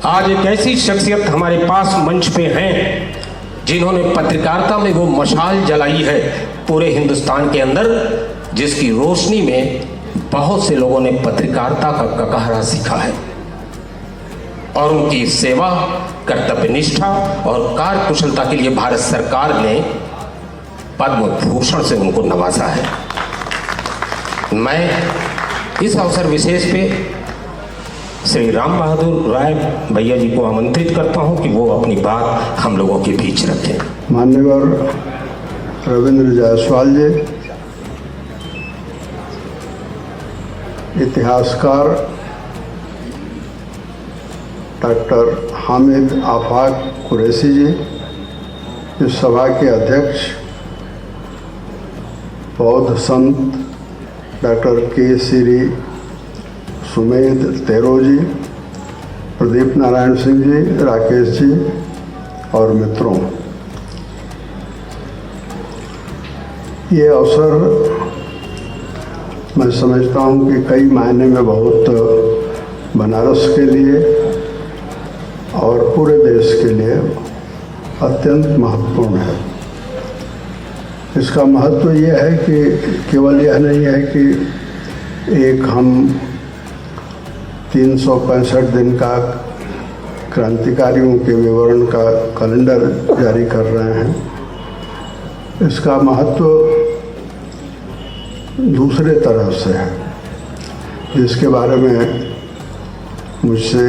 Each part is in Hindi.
आज एक ऐसी शख्सियत हमारे पास मंच पे हैं जिन्होंने पत्रकारिता में वो मशाल जलाई है पूरे हिंदुस्तान के अंदर, जिसकी रोशनी में बहुत से लोगों ने पत्रकारिता का ककहरा सीखा है और उनकी सेवा, कर्तव्य निष्ठा और कार्यकुशलता के लिए भारत सरकार ने पद्म भूषण से उनको नवाजा है। मैं इस अवसर विशेष पे श्री राम बहादुर राय भैया जी को आमंत्रित करता हूं कि वो अपनी बात हम लोगों के बीच रखें। मान्यवर रविंद्र जायसवाल जी, इतिहासकार डॉक्टर हामिद आफाक कुरैशी जी, इस सभा के अध्यक्ष बौद्ध संत डॉक्टर के श्री सुमेध तेरो जी, प्रदीप नारायण सिंह जी, राकेश जी और मित्रों, ये अवसर मैं समझता हूँ कि कई मायने में बहुत बनारस के लिए और पूरे देश के लिए अत्यंत महत्वपूर्ण है। इसका महत्व ये है कि केवल यह नहीं है कि एक हम 365 दिन का क्रांतिकारियों के विवरण का कैलेंडर जारी कर रहे हैं, इसका महत्व दूसरे तरह से है, जिसके बारे में मुझसे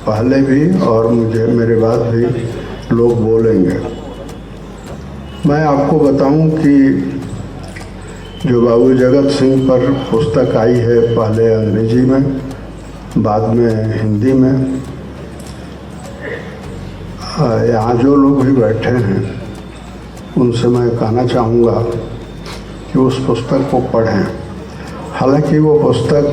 पहले भी और मेरे बाद भी लोग बोलेंगे। मैं आपको बताऊं कि जो बाबू जगत सिंह पर पुस्तक आई है, पहले अंग्रेजी में बाद में हिंदी में, यहाँ जो लोग भी बैठे हैं उनसे मैं कहना चाहूँगा कि उस पुस्तक को पढ़ें। हालांकि वो पुस्तक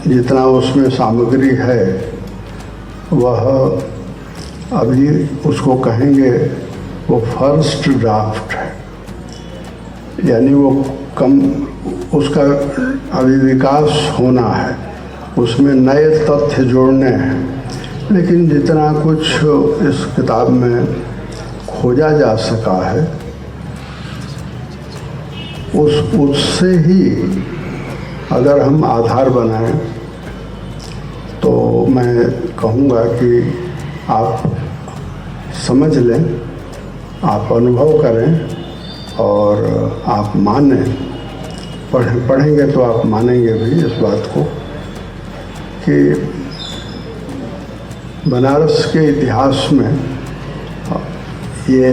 जितना उसमें सामग्री है वह अभी उसको कहेंगे वो फर्स्ट ड्राफ्ट है, यानी वो कम, उसका अभी विकास होना है, उसमें नए तथ्य जोड़ने हैं, लेकिन जितना कुछ इस किताब में खोजा जा सका है उससे ही अगर हम आधार बनाएं तो मैं कहूँगा कि आप समझ लें, आप अनुभव करें और आप मानें। पढ़ेंगे तो आप मानेंगे भी इस बात को कि बनारस के इतिहास में ये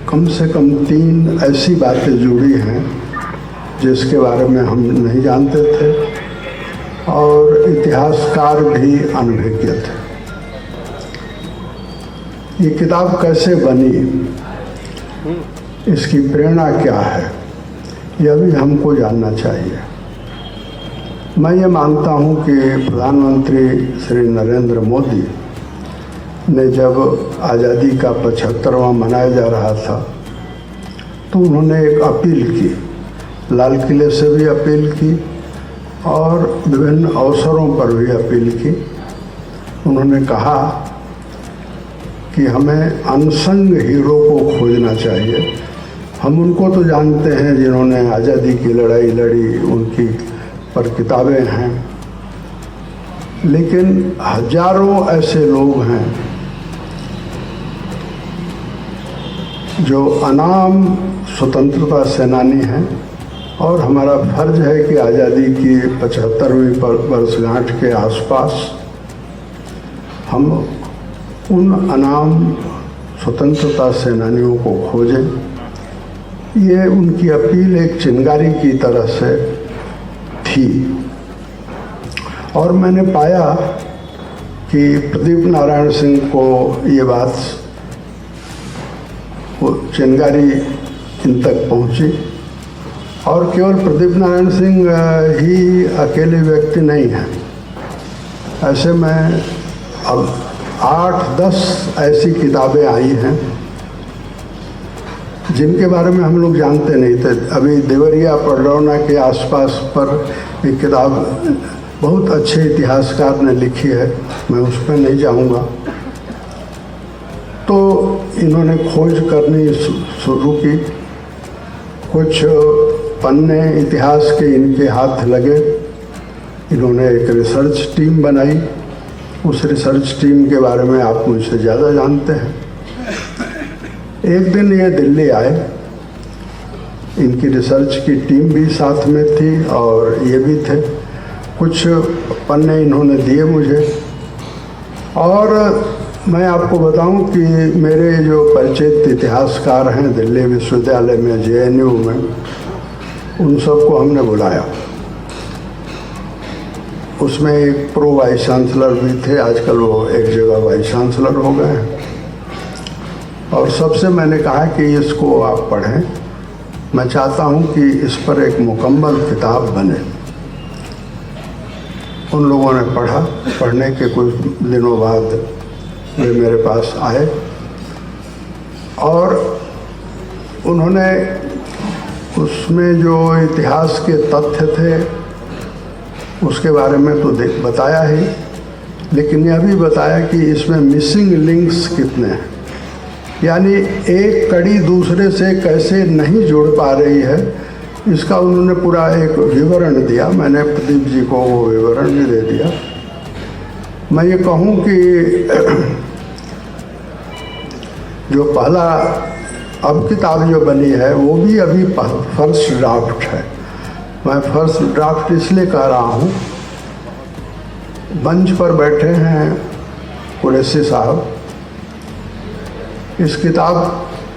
कम से कम तीन ऐसी बातें जुड़ी हैं जिसके बारे में हम नहीं जानते थे और इतिहासकार भी अनभिज्ञ थे। ये किताब कैसे बनी, इसकी प्रेरणा क्या है, यह भी हमको जानना चाहिए। मैं ये मानता हूँ कि प्रधानमंत्री श्री नरेंद्र मोदी ने जब आज़ादी का 75वां मनाया जा रहा था तो उन्होंने एक अपील की, लाल किले से भी अपील की और विभिन्न अवसरों पर भी अपील की। उन्होंने कहा कि हमें अनसंग हीरो को खोजना चाहिए। हम उनको तो जानते हैं जिन्होंने आज़ादी की लड़ाई लड़ी, उनकी पर किताबें हैं, लेकिन हजारों ऐसे लोग हैं जो अनाम स्वतंत्रता सेनानी हैं और हमारा फर्ज है कि आज़ादी की 75वीं वर्षगांठ के आसपास हम उन अनाम स्वतंत्रता सेनानियों को खोजें। ये उनकी अपील एक चिंगारी की तरह से थी और मैंने पाया कि प्रदीप नारायण सिंह को ये बात, वो चिंगारी इन तक पहुंची और केवल प्रदीप नारायण सिंह ही अकेले व्यक्ति नहीं हैं। ऐसे में अब 8-10 ऐसी किताबें आई हैं जिनके बारे में हम लोग जानते नहीं थे। अभी देवरिया पडरौना के आसपास पर एक किताब बहुत अच्छे इतिहासकार ने लिखी है, मैं उस पर नहीं जाऊंगा। तो इन्होंने खोज करनी शुरू की, कुछ पन्ने इतिहास के इनके हाथ लगे, इन्होंने एक रिसर्च टीम बनाई। उस रिसर्च टीम के बारे में आप मुझसे ज़्यादा जानते हैं। एक दिन ये दिल्ली आए, इनकी रिसर्च की टीम भी साथ में थी और ये भी थे। कुछ पन्ने इन्होंने दिए मुझे, और मैं आपको बताऊं कि मेरे जो परिचित इतिहासकार हैं दिल्ली विश्वविद्यालय में, JNU में, उन सबको हमने बुलाया। उसमें एक प्रो वाइस चांसलर भी थे, आजकल वो एक जगह वाइस चांसलर हो गए हैं। और सबसे मैंने कहा कि इसको आप पढ़ें, मैं चाहता हूं कि इस पर एक मुकम्मल किताब बने। उन लोगों ने पढ़ा, पढ़ने के कुछ दिनों बाद वे मेरे पास आए और उन्होंने उसमें जो इतिहास के तथ्य थे उसके बारे में तो बताया ही, लेकिन यह भी बताया कि इसमें मिसिंग लिंक्स कितने हैं, यानी एक कड़ी दूसरे से कैसे नहीं जुड़ पा रही है, इसका उन्होंने पूरा एक विवरण दिया। मैंने प्रदीप जी को वो विवरण भी दे दिया। मैं ये कहूँ कि जो पहला अब किताब जो बनी है वो भी अभी फर्स्ट ड्राफ्ट है। मैं फर्स्ट ड्राफ्ट इसलिए कह रहा हूँ, मंच पर बैठे हैं कुरैशी साहब, इस किताब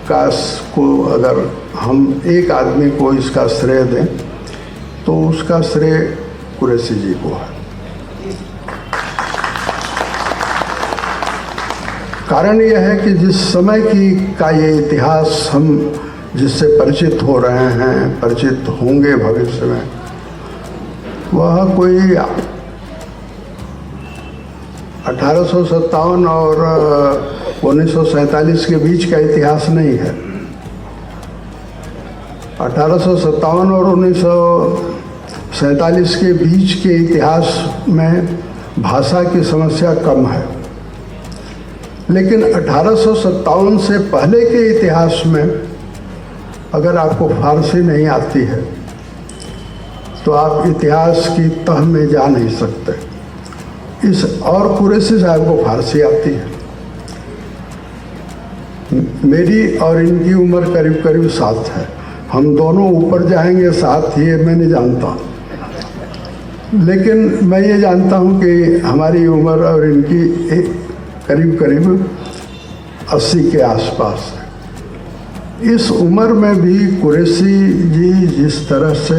का को अगर हम एक आदमी को इसका श्रेय दें तो उसका श्रेय कुरैशी जी को है। कारण यह है कि जिस समय का ये इतिहास हम जिससे परिचित हो रहे हैं, परिचित होंगे भविष्य में, वह कोई 1857 और 1947 के बीच का इतिहास नहीं है। 1857 और 1947 के बीच के इतिहास में भाषा की समस्या कम है, लेकिन 1857 से पहले के इतिहास में अगर आपको फारसी नहीं आती है तो आप इतिहास की तह में जा नहीं सकते। और कुरैशी साहब को फारसी आती है। मेरी और इनकी उम्र करीब करीब 7 है। हम दोनों ऊपर जाएंगे 7, ये मैं नहीं जानता, लेकिन मैं ये जानता हूँ कि हमारी उम्र और इनकी करीब करीब 80 के आसपास है। इस उम्र में भी कुरैशी जी जिस तरह से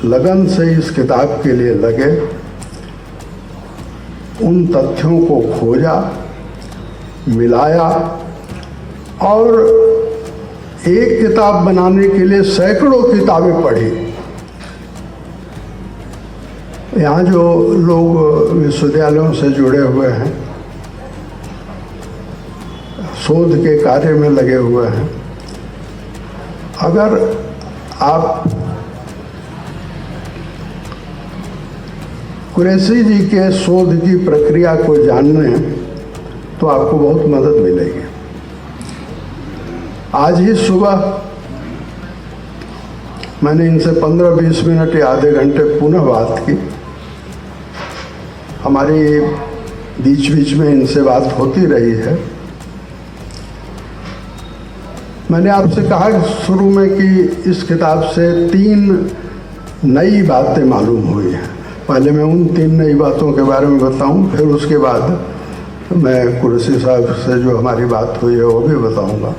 लगन से इस किताब के लिए लगे, उन तथ्यों को खोजा, मिलाया और एक किताब बनाने के लिए सैकड़ों किताबें पढ़ी। यहाँ जो लोग विश्वविद्यालयों से जुड़े हुए हैं, शोध के कार्य में लगे हुए हैं, अगर आप कुरैशी जी के शोध की प्रक्रिया को जानने तो आपको बहुत मदद मिलेगी। आज ही सुबह मैंने इनसे 15-20 मिनट या आधे घंटे पुनः बात की। हमारी बीच बीच में इनसे बात होती रही है। मैंने आपसे कहा शुरू में कि इस किताब से 3 नई बातें मालूम हुई हैं। पहले मैं उन 3 नई बातों के बारे में बताऊं, फिर उसके बाद मैं कुरैशी साहब से जो हमारी बात हुई है वो भी बताऊंगा।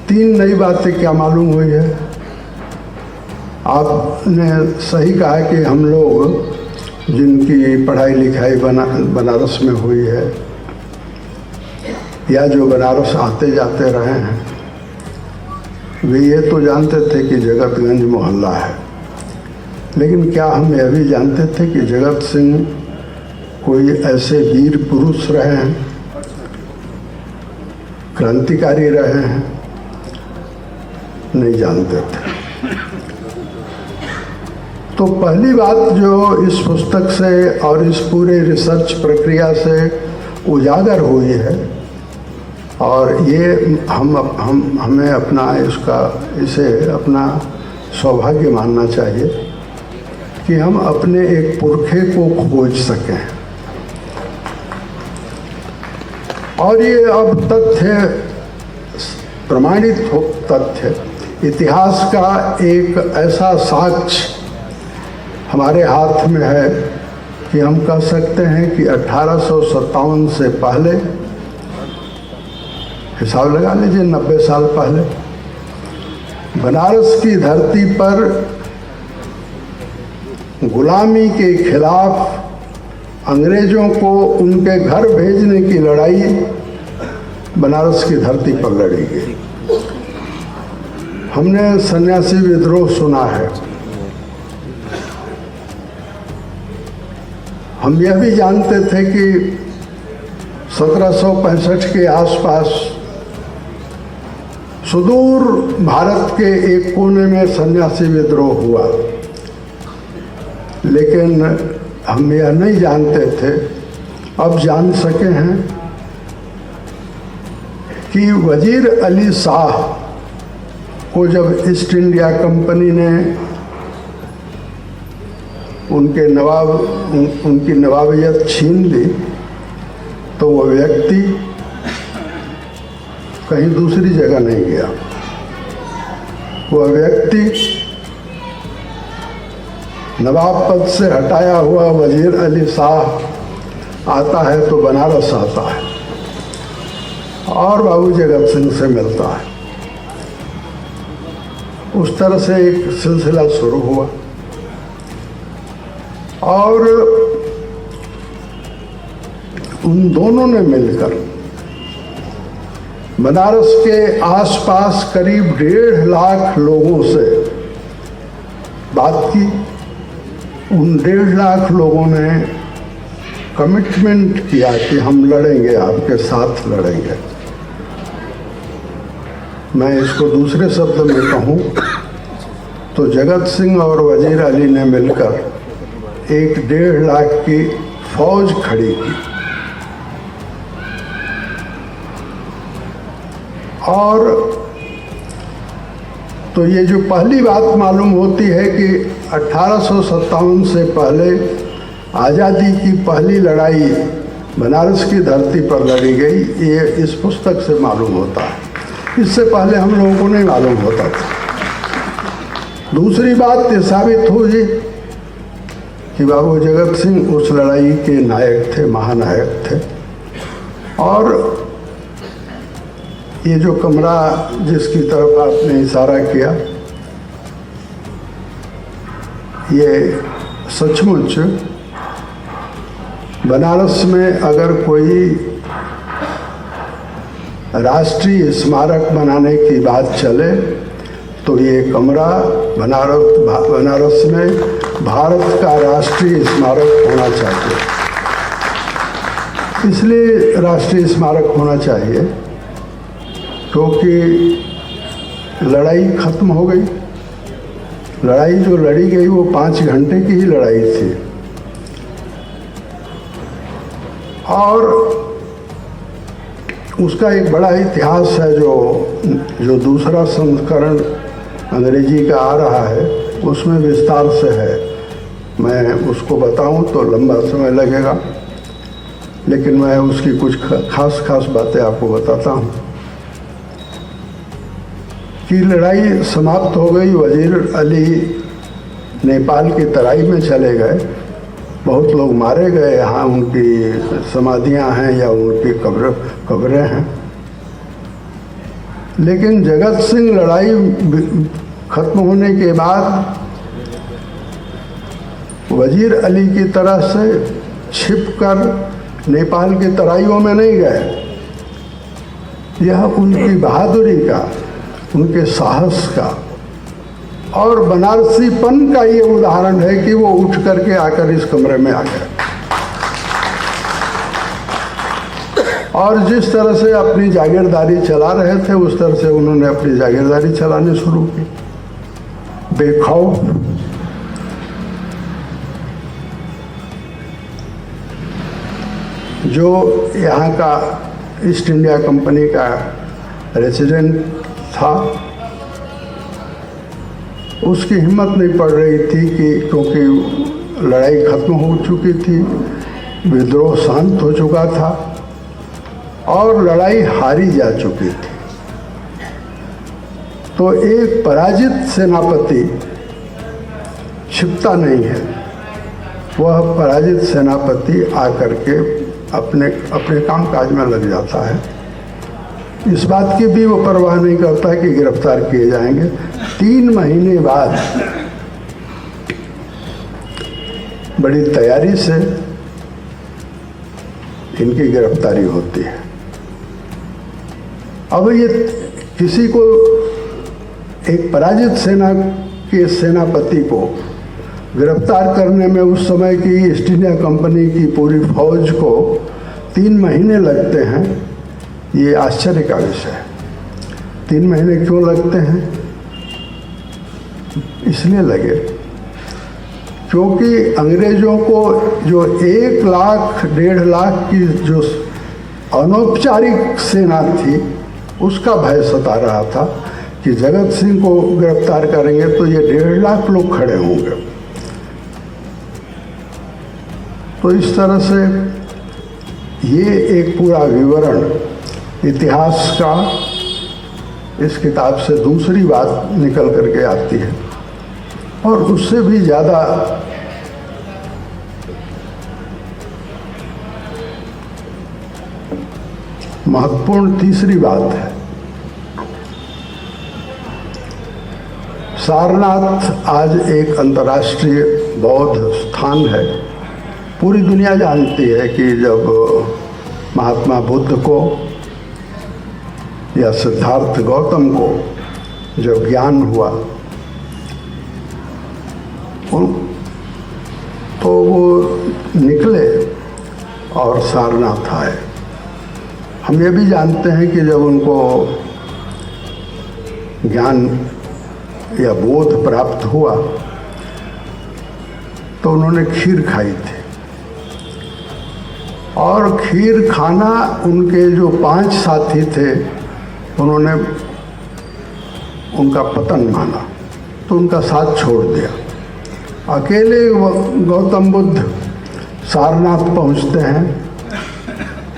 3 नई बातें क्या मालूम हुई है? आपने सही कहा कि हम लोग जिनकी पढ़ाई लिखाई बनारस में हुई है या जो बनारस आते जाते रहे हैं, वे ये तो जानते थे कि जगतगंज मोहल्ला है, लेकिन क्या हम यह भी जानते थे कि जगत सिंह कोई ऐसे वीर पुरुष रहे हैं, क्रांतिकारी रहे हैं? नहीं जानते थे। तो पहली बात जो इस पुस्तक से और इस पूरे रिसर्च प्रक्रिया से उजागर हुई है, और ये हमें अपना इसे अपना सौभाग्य मानना चाहिए कि हम अपने एक पुरखे को खोज सकें। और ये अब तथ्य प्रमाणित तथ्य, इतिहास का एक ऐसा साक्ष्य हमारे हाथ में है कि हम कह सकते हैं कि 1857 से पहले, हिसाब लगा लीजिए 90 साल पहले, बनारस की धरती पर गुलामी के खिलाफ अंग्रेजों को उनके घर भेजने की लड़ाई बनारस की धरती पर लड़ी गई। हमने सन्यासी विद्रोह सुना है। हम यह भी जानते थे कि 1765 के आसपास सुदूर भारत के एक कोने में सन्यासी विद्रोह हुआ, लेकिन हम यह नहीं जानते थे, अब जान सके हैं कि वजीर अली शाह को जब ईस्ट इंडिया कंपनी ने उनकी नवाबियत छीन ली, तो वो व्यक्ति कहीं दूसरी जगह नहीं गया। वह व्यक्ति नवाब पद से हटाया हुआ वजीर अली शाह आता है तो बनारस आता है और बाबू जगत सिंह से मिलता है। उस तरह से एक सिलसिला शुरू हुआ और उन दोनों ने मिलकर बनारस के आसपास करीब 1.5 लाख लोगों से बात की। उन 1.5 लाख लोगों ने कमिटमेंट किया कि हम लड़ेंगे, आपके साथ लड़ेंगे। मैं इसको दूसरे शब्द में कहूँ तो जगत सिंह और वजीर अली ने मिलकर एक 1.5 लाख की फौज खड़ी की और तो ये जो पहली बात मालूम होती है कि 1857 से पहले आज़ादी की पहली लड़ाई बनारस की धरती पर लड़ी गई, ये इस पुस्तक से मालूम होता है। इससे पहले हम लोगों को नहीं मालूम होता था। दूसरी बात ये साबित हुई कि बाबू जगत सिंह उस लड़ाई के नायक थे, महानायक थे। और ये जो कमरा जिसकी तरफ आपने इशारा किया, ये सचमुच बनारस में अगर कोई राष्ट्रीय स्मारक बनाने की बात चले तो ये कमरा बनारस में भारत का राष्ट्रीय स्मारक होना चाहिए। इसलिए राष्ट्रीय स्मारक होना चाहिए क्योंकि लड़ाई खत्म हो गई। लड़ाई जो लड़ी गई वो 5 घंटे की ही लड़ाई थी और उसका एक बड़ा इतिहास है जो दूसरा संस्करण अंग्रेजी का आ रहा है, उसमें विस्तार से है। मैं उसको बताऊं तो लंबा समय लगेगा, लेकिन मैं उसकी कुछ खास बातें आपको बताता हूं कि लड़ाई समाप्त हो गई। वजीर अली नेपाल की तराई में चले गए, बहुत लोग मारे गए, यहाँ उनकी समाधियाँ हैं या उनकी कब्रें हैं। लेकिन जगत सिंह लड़ाई खत्म होने के बाद वजीर अली की तरह से छिपकर नेपाल की तराइयों में नहीं गए। यह उनकी बहादुरी का, उनके साहस का और बनारसीपन का ये उदाहरण है कि वो उठ करके आकर इस कमरे में आ गए और जिस तरह से अपनी जागीरदारी चला रहे थे उस तरह से उन्होंने अपनी जागीरदारी चलानी शुरू की बेखौफ। जो यहाँ का ईस्ट इंडिया कंपनी का रेसिडेंट था, उसकी हिम्मत नहीं पड़ रही थी कि क्योंकि लड़ाई खत्म हो चुकी थी, विद्रोह शांत हो चुका था और लड़ाई हारी जा चुकी थी। तो एक पराजित सेनापति छिपता नहीं है, वह पराजित सेनापति आकर के अपने कामकाज में लग जाता है। इस बात की भी वो परवाह नहीं करता कि गिरफ्तार किए जाएंगे। 3 महीने बाद बड़ी तैयारी से इनकी गिरफ्तारी होती है। अब ये किसी को, एक पराजित सेना के सेनापति को गिरफ्तार करने में उस समय की ईस्ट इंडिया कंपनी की पूरी फौज को 3 महीने लगते हैं, ये आश्चर्य का विषय है। 3 महीने क्यों लगते हैं? इसलिए लगे क्योंकि अंग्रेजों को जो 1 लाख 1.5 लाख की जो अनौपचारिक सेना थी, उसका भय सता रहा था कि जगत सिंह को गिरफ्तार करेंगे तो ये 1.5 लाख लोग खड़े होंगे। तो इस तरह से ये एक पूरा विवरण इतिहास का इस किताब से दूसरी बात निकल करके आती है। और उससे भी ज़्यादा महत्वपूर्ण तीसरी बात है। सारनाथ आज एक अंतर्राष्ट्रीय बौद्ध स्थान है। पूरी दुनिया जानती है कि जब महात्मा बुद्ध को या सिद्धार्थ गौतम को जब ज्ञान हुआ तो वो निकले और सारनाथ आए। हम ये भी जानते हैं कि जब उनको ज्ञान या बोध प्राप्त हुआ तो उन्होंने खीर खाई थी, और खीर खाना उनके जो 5 साथी थे उन्होंने उनका पतन माना, तो उनका साथ छोड़ दिया। अकेले गौतम बुद्ध सारनाथ पहुंचते हैं।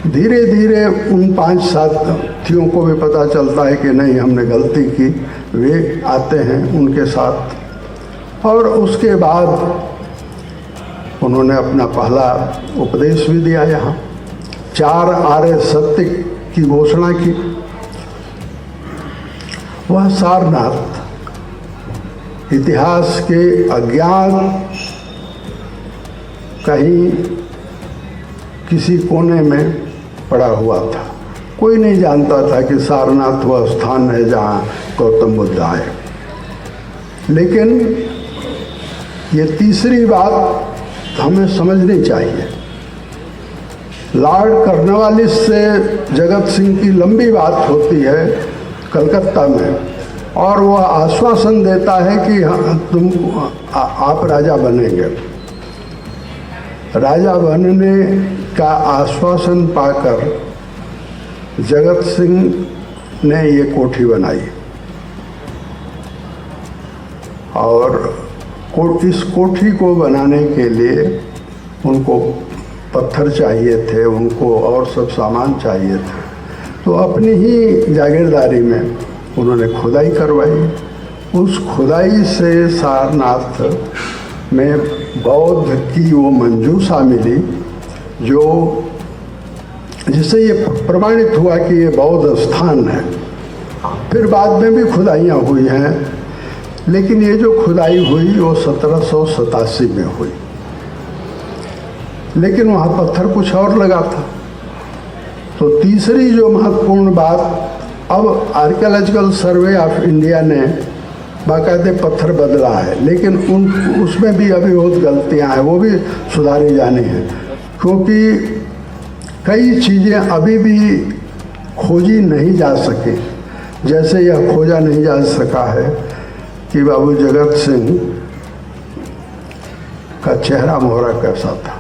धीरे धीरे उन 5 साथियों को भी पता चलता है कि नहीं, हमने गलती की। वे आते हैं उनके साथ, और उसके बाद उन्होंने अपना पहला उपदेश भी दिया। यहाँ 4 आर्य सत्य की घोषणा की। वह सारनाथ इतिहास के अज्ञात कहीं किसी कोने में पड़ा हुआ था। कोई नहीं जानता था कि सारनाथ वह स्थान है जहाँ गौतम बुद्ध आए। लेकिन ये तीसरी बात हमें समझनी चाहिए। लॉर्ड कर्नवालिस से जगत सिंह की लंबी बात होती है कलकत्ता में, और वह आश्वासन देता है कि आप राजा बनेंगे। राजा बनने का आश्वासन पाकर जगत सिंह ने ये कोठी बनाई, और इस कोठी को बनाने के लिए उनको पत्थर चाहिए थे, उनको और सब सामान चाहिए थे। तो अपनी ही जागीरदारी में उन्होंने खुदाई करवाई। उस खुदाई से सारनाथ में बौद्ध की वो मंजूषा मिली जो जिससे ये प्रमाणित हुआ कि ये बौद्ध स्थान है। फिर बाद में भी खुदाइयाँ हुई हैं, लेकिन ये जो खुदाई हुई वो 1787 में हुई, लेकिन वहाँ पत्थर कुछ और लगा था। तो तीसरी जो महत्वपूर्ण बात, अब आर्कियोलॉजिकल सर्वे ऑफ इंडिया ने बाकायदे पत्थर बदला है, लेकिन उसमें भी अभी बहुत गलतियां हैं, वो भी सुधारी जानी है, क्योंकि कई चीज़ें अभी भी खोजी नहीं जा सकी। जैसे यह खोजा नहीं जा सका है कि बाबू जगत सिंह का चेहरा मोहरा कैसा था।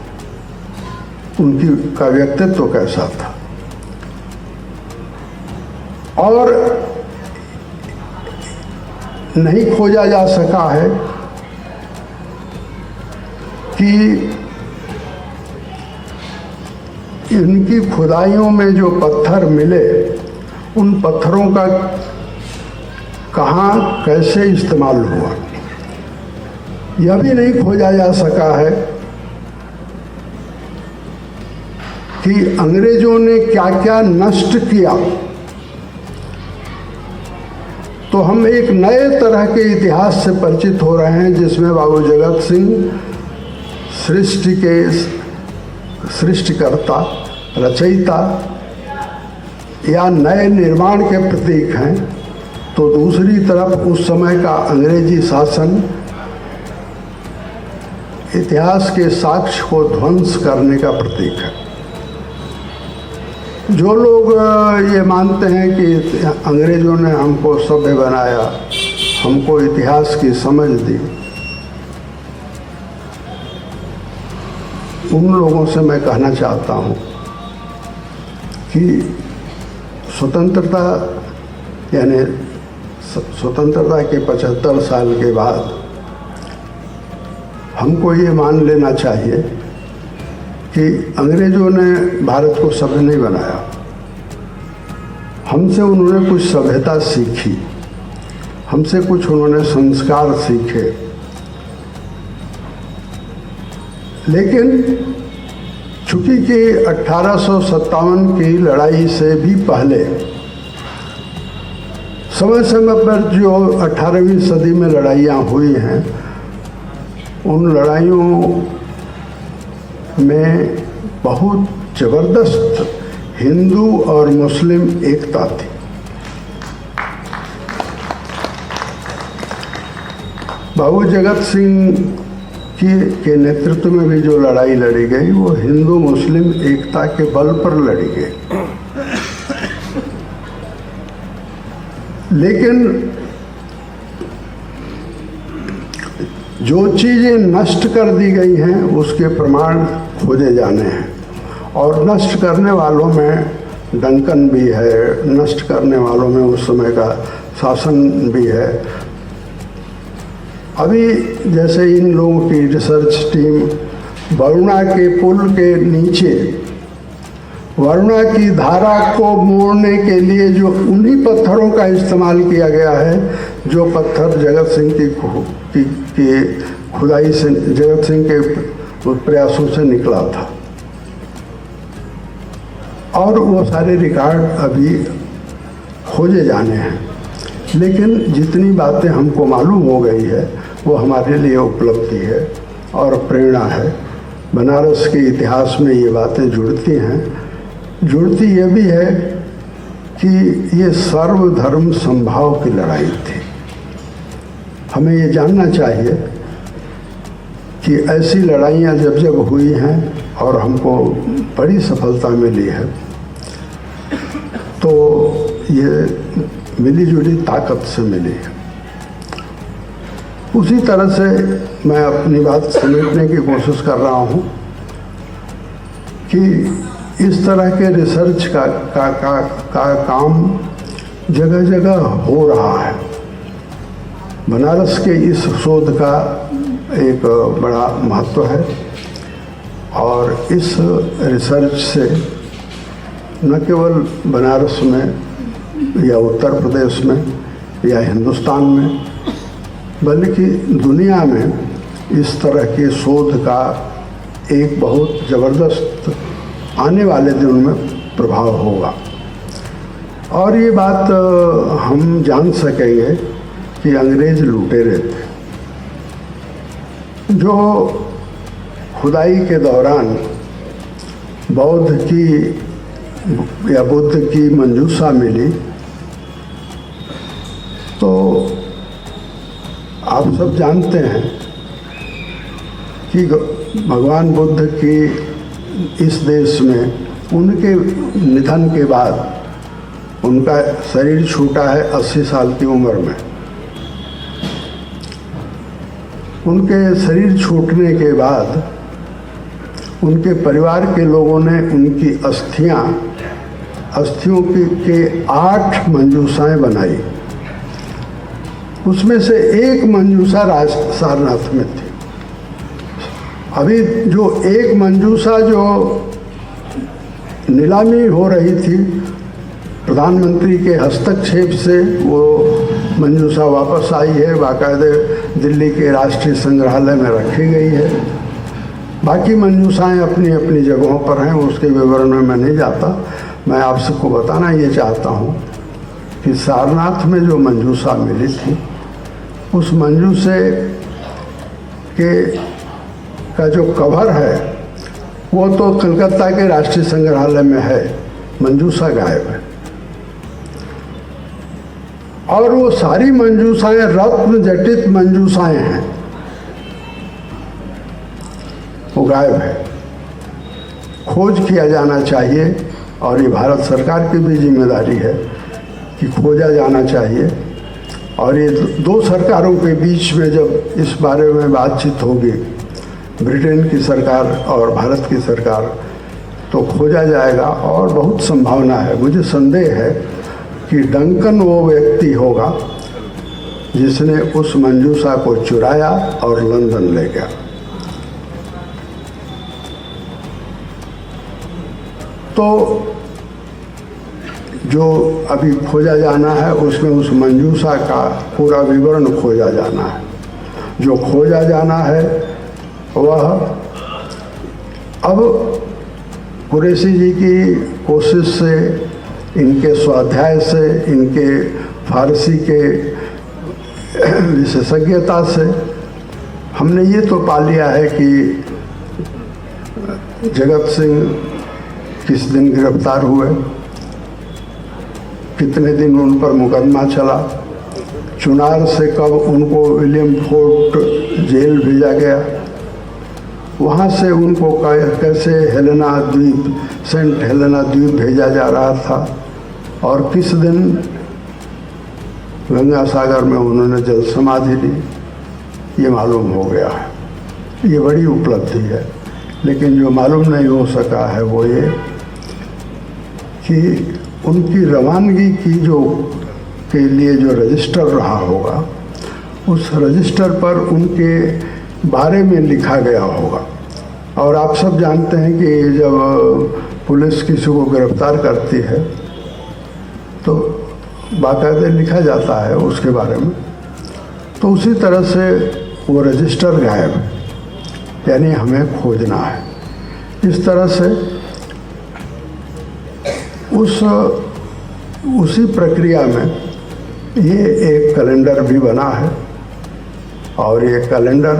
उनकी का व्यक्तित्व कैसा था। और नहीं खोजा जा सका है कि इनकी खुदाइयों में जो पत्थर मिले, उन पत्थरों का कहाँ कैसे इस्तेमाल हुआ, यह भी नहीं खोजा जा सका है कि अंग्रेजों ने क्या क्या नष्ट किया। तो हम एक नए तरह के इतिहास से परिचित हो रहे हैं जिसमें बाबू जगत सिंह सृष्टि के सृष्टिकर्ता, रचयिता या नए निर्माण के प्रतीक हैं, तो दूसरी तरफ उस समय का अंग्रेजी शासन इतिहास के साक्ष्य को ध्वंस करने का प्रतीक है। जो लोग ये मानते हैं कि अंग्रेजों ने हमको सभ्य बनाया, हमको इतिहास की समझ दी, उन लोगों से मैं कहना चाहता हूँ कि स्वतंत्रता यानी स्वतंत्रता के 75 साल के बाद हमको ये मान लेना चाहिए कि अंग्रेजों ने भारत को सभ्य नहीं बनाया, हमसे उन्होंने कुछ सभ्यता सीखी, हमसे कुछ उन्होंने संस्कार सीखे। लेकिन चूंकि कि 1857 की लड़ाई से भी पहले समय समय पर जो 18वीं सदी में लड़ाइयाँ हुई हैं, उन लड़ाइयों में बहुत जबरदस्त हिंदू और मुस्लिम एकता थी। बाबू जगत सिंह के नेतृत्व में भी जो लड़ाई लड़ी गई वो हिंदू मुस्लिम एकता के बल पर लड़ी गई। लेकिन जो चीज़ें नष्ट कर दी गई हैं उसके प्रमाण खोजे जाने हैं, और नष्ट करने वालों में डंकन भी है, नष्ट करने वालों में उस समय का शासन भी है। अभी जैसे इन लोगों की रिसर्च टीम वरुणा के पुल के नीचे वरुणा की धारा को मोड़ने के लिए जो उन्हीं पत्थरों का इस्तेमाल किया गया है जो पत्थर जगत सिंह की खुदाई से, जगत सिंह के प्रयासों से निकला था, और वो सारे रिकॉर्ड अभी खोजे जाने हैं। लेकिन जितनी बातें हमको मालूम हो गई है वो हमारे लिए उपलब्धि है और प्रेरणा है। बनारस के इतिहास में ये बातें जुड़ती हैं। जुड़ती ये भी है कि ये सर्वधर्म समभाव की लड़ाई थी। हमें ये जानना चाहिए कि ऐसी लड़ाइयाँ जब जब हुई हैं और हमको बड़ी सफलता मिली है, तो ये मिली जुली ताकत से मिली है। उसी तरह से मैं अपनी बात समेटने की कोशिश कर रहा हूँ कि इस तरह के रिसर्च का काम जगह जगह हो रहा है। बनारस के इस शोध का एक बड़ा महत्व है, और इस रिसर्च से न केवल बनारस में या उत्तर प्रदेश में या हिंदुस्तान में, बल्कि दुनिया में इस तरह के शोध का एक बहुत ज़बरदस्त आने वाले दिनों में प्रभाव होगा। और ये बात हम जान सकेंगे कि अंग्रेज लुटेरे थे जो खुदाई के दौरान बौद्ध की या बुद्ध की मंजूषा मिली, तो आप सब जानते हैं कि भगवान बुद्ध की इस देश में उनके निधन के बाद उनका शरीर छूटा है 80 साल की उम्र में। उनके शरीर छूटने के बाद उनके परिवार के लोगों ने उनकी अस्थियों के 8 मंजूसाएं बनाई। उसमें से एक मंजूसा सारनाथ में थी। अभी जो एक मंजूसा जो नीलामी हो रही थी, प्रधानमंत्री के हस्तक्षेप से वो मंजूसा वापस आई है, बाकायदे दिल्ली के राष्ट्रीय संग्रहालय में रखी गई है। बाकी मंजूसाएं अपनी अपनी जगहों पर हैं, उसके विवरण में मैं नहीं जाता। मैं आप सबको बताना ये चाहता हूँ कि सारनाथ में जो मंजूसा मिली थी, उस मंजूसे का जो कवर है वो तो कलकत्ता के राष्ट्रीय संग्रहालय में है, मंजूसा गायब है। और वो सारी मंजूसाएं रत्न जटित मंजूसाएं हैं, वो गायब है। खोज किया जाना चाहिए और ये भारत सरकार की भी जिम्मेदारी है कि खोजा जाना चाहिए। और ये दो सरकारों के बीच में जब इस बारे में बातचीत होगी, ब्रिटेन की सरकार और भारत की सरकार, तो खोजा जाएगा। और बहुत संभावना है, मुझे संदेह है कि डंकन वो व्यक्ति होगा जिसने उस मंजूसा को चुराया और लंदन ले गया। तो जो अभी खोजा जाना है उसमें उस मंजूसा का पूरा विवरण खोजा जाना है। जो खोजा जाना है वह अब कुरैशी जी की कोशिश से, इनके स्वाध्याय से, इनके फारसी के विशेषज्ञता से हमने ये तो पा लिया है कि जगत सिंह किस दिन गिरफ्तार हुए, कितने दिन उन पर मुकदमा चला, चुनार से कब उनको विलियम फोर्ट जेल भेजा गया, वहाँ से उनको कैसे हेलेना द्वीप, सेंट हेलेना द्वीप भेजा जा रहा था, और किस दिन गंगा सागर में उन्होंने जल समाधि ली, ये मालूम हो गया है। ये बड़ी उपलब्धि है। लेकिन जो मालूम नहीं हो सका है वो ये कि उनकी रवानगी की के लिए जो रजिस्टर रहा होगा, उस रजिस्टर पर उनके बारे में लिखा गया होगा। और आप सब जानते हैं कि जब पुलिस किसी को गिरफ्तार करती है तो बाकायदे लिखा जाता है उसके बारे में। तो उसी तरह से वो रजिस्टर गायब है, यानी हमें खोजना है। इस तरह से उसी प्रक्रिया में ये एक कैलेंडर भी बना है। और ये कैलेंडर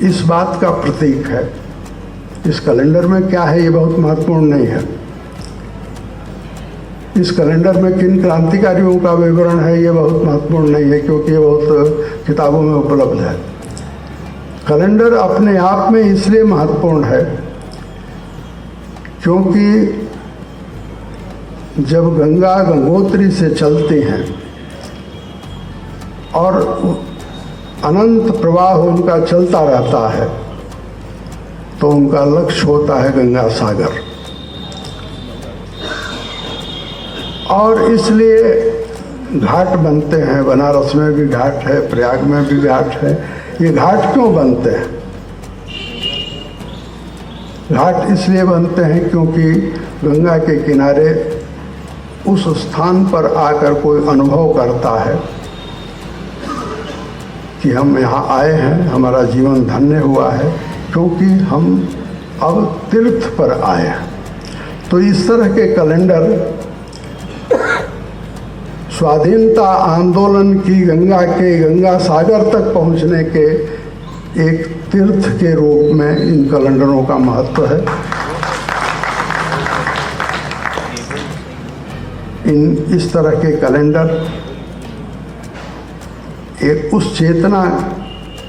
इस बात का प्रतीक है। इस कैलेंडर में क्या है ये बहुत महत्वपूर्ण नहीं है। इस कैलेंडर में किन क्रांतिकारियों का विवरण है ये बहुत महत्वपूर्ण नहीं है, क्योंकि ये बहुत किताबों में उपलब्ध है। कैलेंडर अपने आप में इसलिए महत्वपूर्ण है क्योंकि जब गंगा गंगोत्री से चलती हैं और अनंत प्रवाह उनका चलता रहता है, तो उनका लक्ष्य होता है गंगा सागर। और इसलिए घाट बनते हैं, बनारस में भी घाट है, प्रयाग में भी घाट है। ये घाट क्यों बनते हैं? घाट इसलिए बनते हैं क्योंकि गंगा के किनारे उस स्थान पर आकर कोई अनुभव करता है कि हम यहाँ आए हैं, हमारा जीवन धन्य हुआ है, क्योंकि हम अब तीर्थ पर आए हैं। तो इस तरह के कैलेंडर स्वाधीनता आंदोलन की गंगा सागर तक पहुँचने के एक तीर्थ के रूप में इन कैलेंडरों का महत्व है। इस तरह के कैलेंडर एक उस चेतना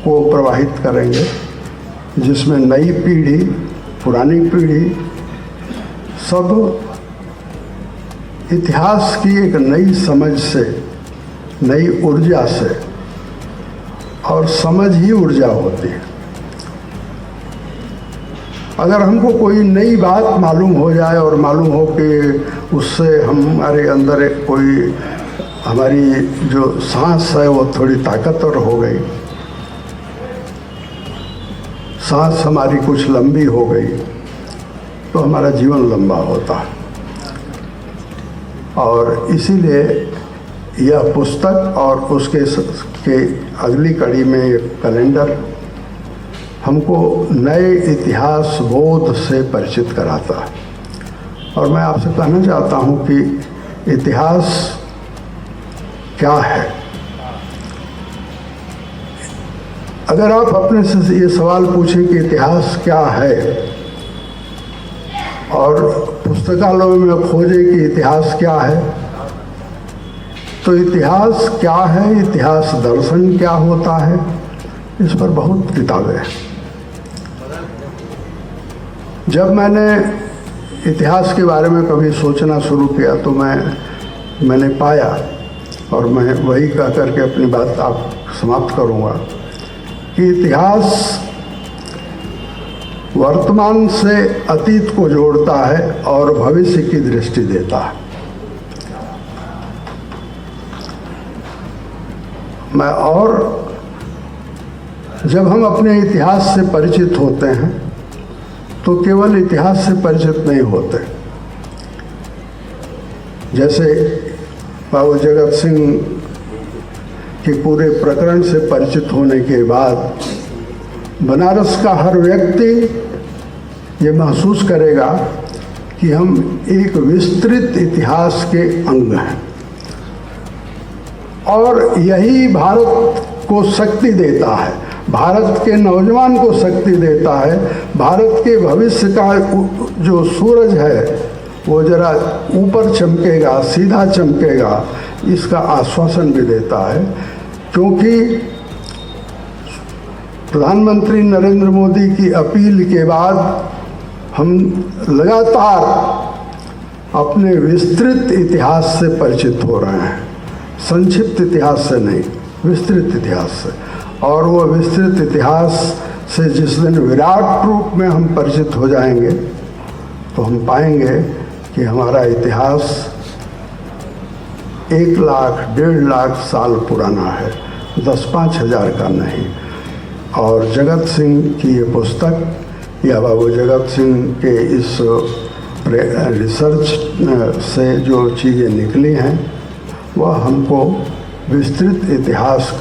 को प्रवाहित करेंगे जिसमें नई पीढ़ी, पुरानी पीढ़ी सब इतिहास की एक नई समझ से, नई ऊर्जा से, और समझ ही ऊर्जा होती है, अगर हमको कोई नई बात मालूम हो जाए और मालूम हो कि उससे हमारे अंदर कोई हमारी जो सांस है वो थोड़ी ताकतवर हो गई, सांस हमारी कुछ लंबी हो गई, तो हमारा जीवन लंबा होता है। और इसीलिए यह पुस्तक और उसके अगली कड़ी में एक कैलेंडर हमको नए इतिहास बोध से परिचित कराता है। और मैं आपसे कहना चाहता हूँ कि इतिहास क्या है। अगर आप अपने से ये सवाल पूछें कि इतिहास क्या है और पुस्तकालयों में खोजें कि इतिहास क्या है, तो इतिहास क्या है, इतिहास दर्शन क्या होता है, इस पर बहुत किताबें हैं। जब मैंने इतिहास के बारे में कभी सोचना शुरू किया तो मैंने पाया, और मैं वही कह करके अपनी बात आप समाप्त करूंगा, कि इतिहास वर्तमान से अतीत को जोड़ता है और भविष्य की दृष्टि देता है। और जब हम अपने इतिहास से परिचित होते हैं तो केवल इतिहास से परिचित नहीं होते। जैसे बाबू जगत सिंह के पूरे प्रकरण से परिचित होने के बाद बनारस का हर व्यक्ति ये महसूस करेगा कि हम एक विस्तृत इतिहास के अंग हैं, और यही भारत को शक्ति देता है, भारत के नौजवान को शक्ति देता है। भारत के भविष्य का जो सूरज है वो जरा ऊपर चमकेगा, सीधा चमकेगा, इसका आश्वासन भी देता है। क्योंकि प्रधानमंत्री नरेंद्र मोदी की अपील के बाद हम लगातार अपने विस्तृत इतिहास से परिचित हो रहे हैं, संक्षिप्त इतिहास से नहीं, विस्तृत इतिहास से। और वो विस्तृत इतिहास से जिस दिन विराट रूप में हम परिचित हो जाएंगे तो हम पाएंगे कि हमारा इतिहास 1 लाख 1.5 लाख साल पुराना है, 10-5 हज़ार का नहीं। और जगत सिंह की ये पुस्तक या बाबू जगत सिंह के इस रिसर्च से जो चीज़ें निकली हैं वह हमको विस्तृत इतिहास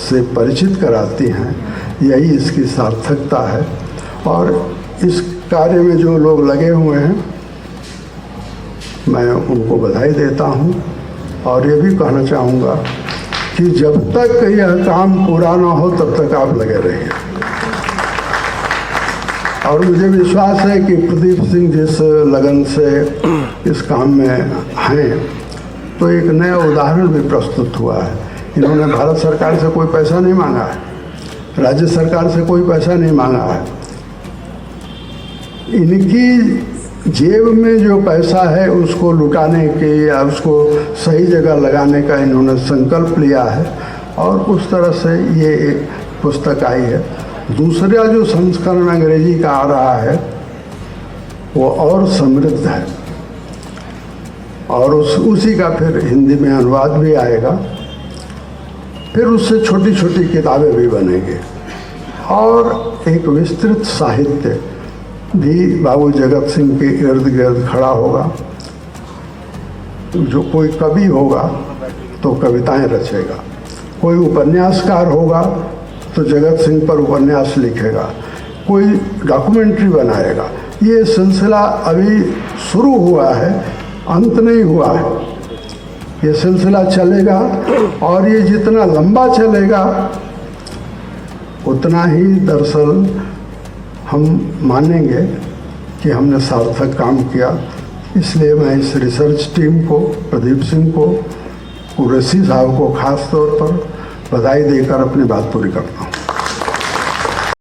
से परिचित कराती हैं। यही इसकी सार्थकता है। और इस कार्य में जो लोग लगे हुए हैं मैं उनको बधाई देता हूँ, और ये भी कहना चाहूँगा कि जब तक यह काम पूरा ना हो तब तक आप लगे रहिए। और मुझे विश्वास है कि प्रदीप सिंह जिस लगन से इस काम में हैं, तो एक नया उदाहरण भी प्रस्तुत हुआ है। इन्होंने भारत सरकार से कोई पैसा नहीं मांगा है, राज्य सरकार से कोई पैसा नहीं मांगा है। इनकी जेब में जो पैसा है उसको लुटाने के या उसको सही जगह लगाने का इन्होंने संकल्प लिया है, और उस तरह से ये एक पुस्तक आई है। दूसरा जो संस्करण अंग्रेजी का आ रहा है वो और समृद्ध है, और उसी का फिर हिंदी में अनुवाद भी आएगा, फिर उससे छोटी छोटी किताबें भी बनेंगी, और एक विस्तृत साहित्य भी बाबू जगत सिंह के इर्द गिर्द खड़ा होगा। जो कोई कवि होगा तो कविताएं रचेगा, कोई उपन्यासकार होगा तो जगत सिंह पर उपन्यास लिखेगा, कोई डॉक्यूमेंट्री बनाएगा। ये सिलसिला अभी शुरू हुआ है, अंत नहीं हुआ है। ये सिलसिला चलेगा, और ये जितना लंबा चलेगा उतना ही दरअसल हम मानेंगे कि हमने सार्थक काम किया। इसलिए मैं इस रिसर्च टीम को, प्रदीप सिंह को, कुरैशी साहब को खास तौर पर बधाई देकर अपनी बात पूरी करता हूँ।